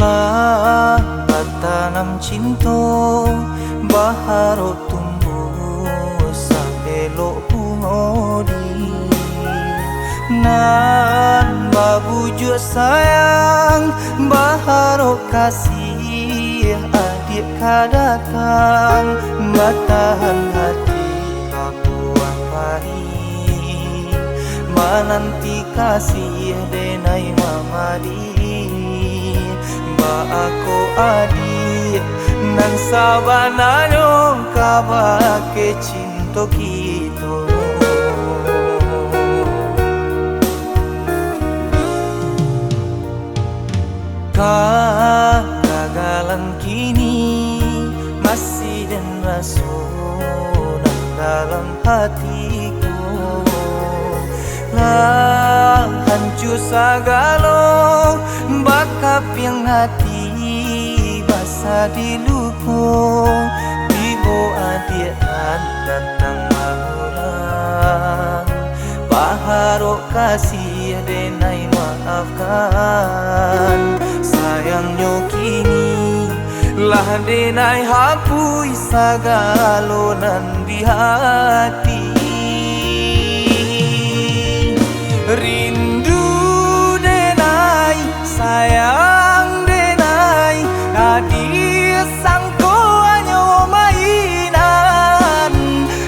Lambat tanam cinta, baharo tumbuh sabelok bunga di. Nan babujuk sayang, baharo kasih adik kadatang, batahan hati kapuang pahit, menanti kasih denai mamadi. Ba aku adik nan sabananyo kabake cinta kita. Kegagalan kini masih dan rasunan dalam hatiku. Lah hancur segala bakap yang hati basah di luku. Ibu adik datang mengulang, baharok kasih denai maafkan. Sayangnya kini lah denai hapus segala nan di hati. Rindu denai, sayang denai, hadir sangko hanya mainan.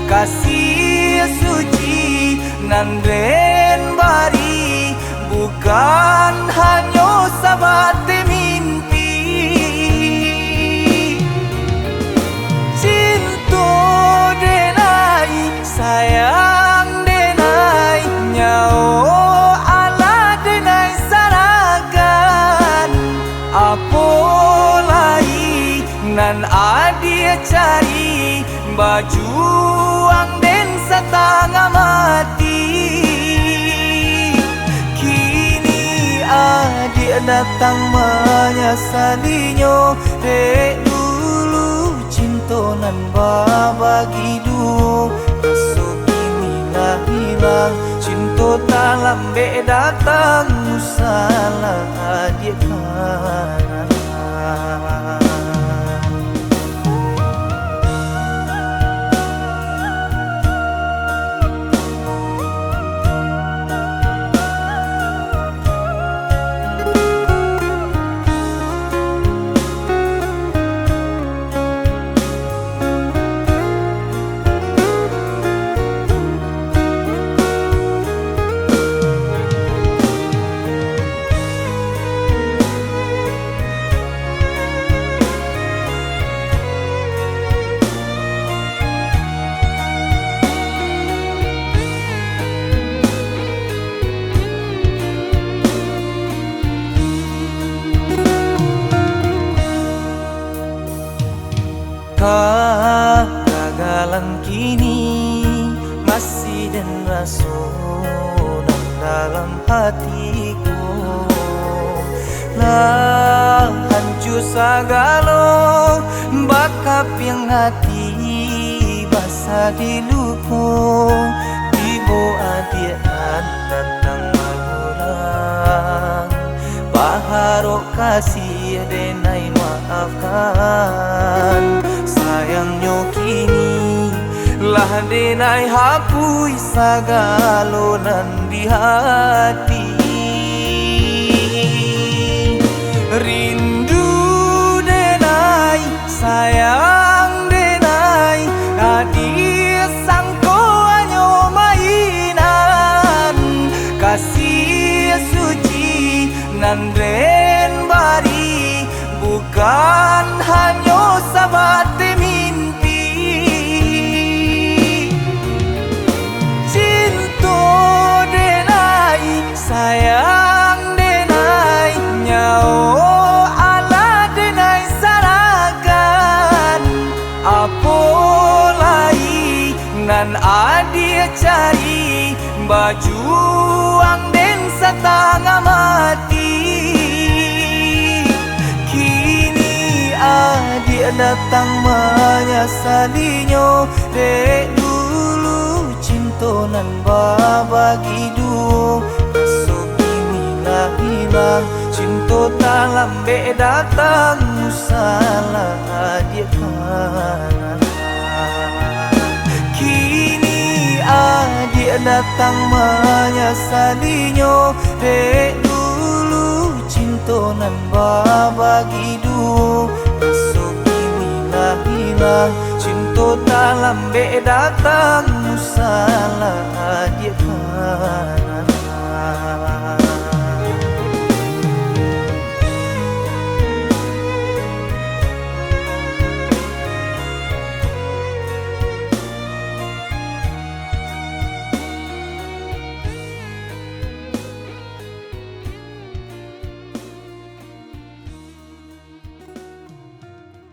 Kasih suci nan den bari, bukan hanya sabate mimpi. Cinta denai, sayang denai, nyawa ala denai sarakan. Apolai nan adia cari, bajuang den setengah mati. Adik datang menyesalinya, dek dulu cinta nan babagi du. Esok kini lah hilang, cinta tak lambe datang, salah adik kan. Kegagalan kini masih dan rasunan dalam hatiku. Lah hancur segala bakap yang hati basah di luku. Ibu adik datang mengulang, baharok kasih denai maafkan. Sayangnya kini lah denai hapus segala nan di hati. Rindu denai, sayang denai, hadir sangko hanya mainan. Kasih suci nan den bari, bukan hanya sabate mimpi. Cinta denai, sayang denai, nyawa ala denai sarakan. Apolai nan adia cari, bajuang den setengah mati. Adik datang menyesalinya, dek dulu cinta nan babagi du. Esok kini lah hilang, cinta Cinta tak lambe datang salah dia kan. Kini adik datang menyesalinya. Dek dulu cinta nan bagi dua, besok kini lah hilang. Cinta tak lambe datang salah dia kan.